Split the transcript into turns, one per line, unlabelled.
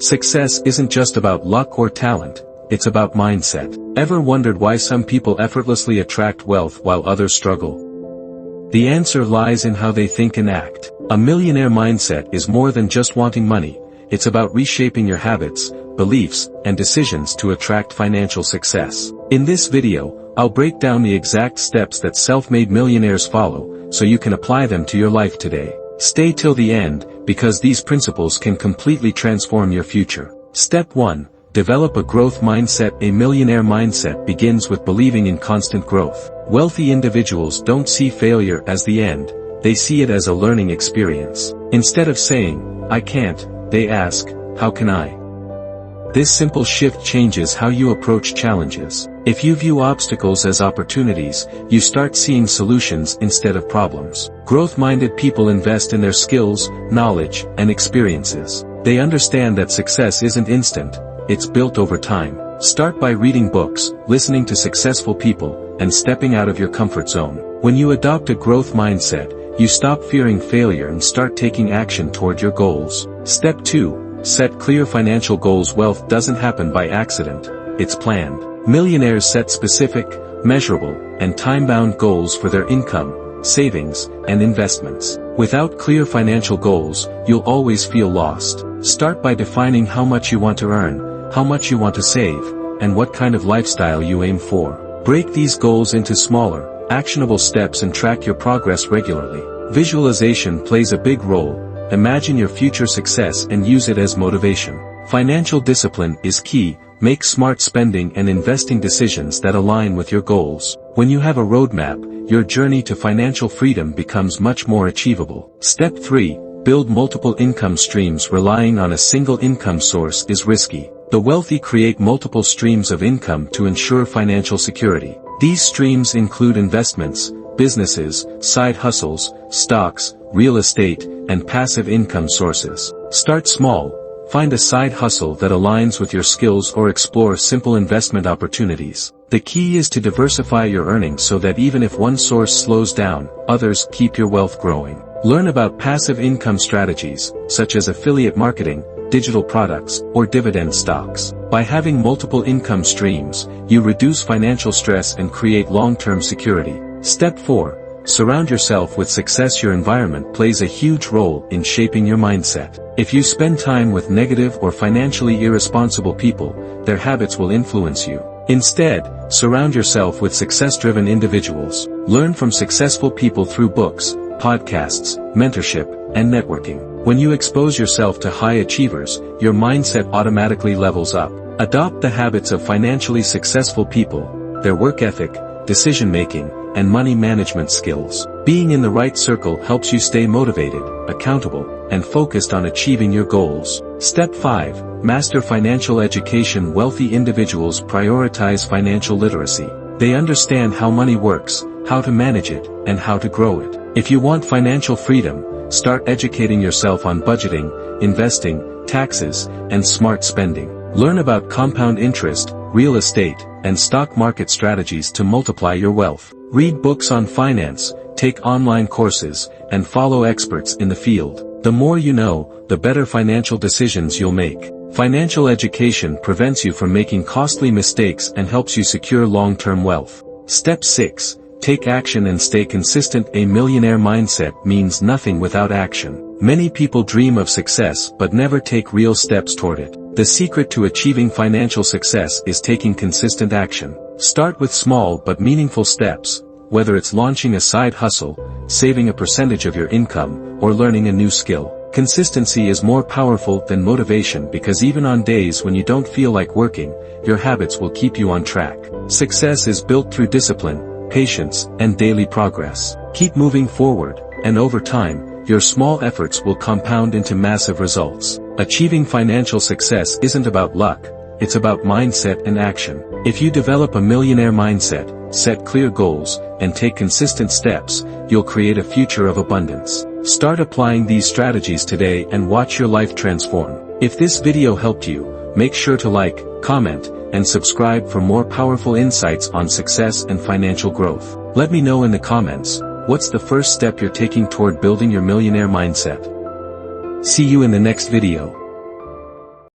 Success isn't just about luck or talent, it's about mindset. Ever wondered why some people effortlessly attract wealth while others struggle? The answer lies in how they think and act. A millionaire mindset is more than just wanting money, it's about reshaping your habits, beliefs, and decisions to attract financial success. In this video, I'll break down the exact steps that self-made millionaires follow, so you can apply them to your life today. Stay till the end, because these principles can completely transform your future. Step 1. Develop a growth mindset. A millionaire mindset begins with believing in constant growth. Wealthy individuals don't see failure as the end, they see it as a learning experience. Instead of saying, "I can't," they ask, "How can I?" This simple shift changes how you approach challenges. If you view obstacles as opportunities, you start seeing solutions instead of problems. Growth-minded people invest in their skills, knowledge, and experiences. They understand that success isn't instant, it's built over time. Start by reading books, listening to successful people, and stepping out of your comfort zone. When you adopt a growth mindset, you stop fearing failure and start taking action toward your goals. Step 2. Set clear financial goals. Wealth doesn't happen by accident, it's planned. Millionaires set specific, measurable, and time-bound goals for their income, savings, and investments. Without clear financial goals, you'll always feel lost. Start by defining how much you want to earn, how much you want to save, and what kind of lifestyle you aim for. Break these goals into smaller, actionable steps and track your progress regularly. Visualization plays a big role. Imagine your future success and use it as motivation. Financial discipline is key. Make smart spending and investing decisions that align with your goals. When you have a roadmap, your journey to financial freedom becomes much more achievable. Step 3. Build multiple income streams. Relying on a single income source is risky. The wealthy create multiple streams of income to ensure financial security. These streams include investments, businesses, side hustles, stocks, real estate, and passive income sources. Start small. Find a side hustle that aligns with your skills or explore simple investment opportunities. The key is to diversify your earnings so that even if one source slows down, others keep your wealth growing. Learn about passive income strategies, such as affiliate marketing, digital products, or dividend stocks. By having multiple income streams, you reduce financial stress and create long-term security. Step 4. Surround yourself with success. Your environment plays a huge role in shaping your mindset. If you spend time with negative or financially irresponsible people, their habits will influence you. Instead, surround yourself with success-driven individuals. Learn from successful people through books, podcasts, mentorship, and networking. When you expose yourself to high achievers, your mindset automatically levels up. Adopt the habits of financially successful people, their work ethic, decision-making, and money management skills. Being in the right circle helps you stay motivated, accountable, and focused on achieving your goals. Step 5. Master financial education. Wealthy individuals prioritize financial literacy. They understand how money works, how to manage it, and how to grow it. If you want financial freedom, start educating yourself on budgeting, investing, taxes, and smart spending. Learn about compound interest, real estate, and stock market strategies to multiply your wealth. Read books on finance, take online courses, and follow experts in the field. The more you know, the better financial decisions you'll make. Financial education prevents you from making costly mistakes and helps you secure long-term wealth. Step 6. Take action and stay consistent. A millionaire mindset means nothing without action. Many people dream of success but never take real steps toward it. The secret to achieving financial success is taking consistent action. Start with small but meaningful steps, whether it's launching a side hustle, saving a percentage of your income, or learning a new skill. Consistency is more powerful than motivation because even on days when you don't feel like working, your habits will keep you on track. Success is built through discipline, patience, and daily progress. Keep moving forward, and over time, your small efforts will compound into massive results. Achieving financial success isn't about luck, it's about mindset and action. If you develop a millionaire mindset, set clear goals, and take consistent steps, you'll create a future of abundance. Start applying these strategies today and watch your life transform. If this video helped you, make sure to like, comment, and subscribe for more powerful insights on success and financial growth. Let me know in the comments, what's the first step you're taking toward building your millionaire mindset? See you in the next video.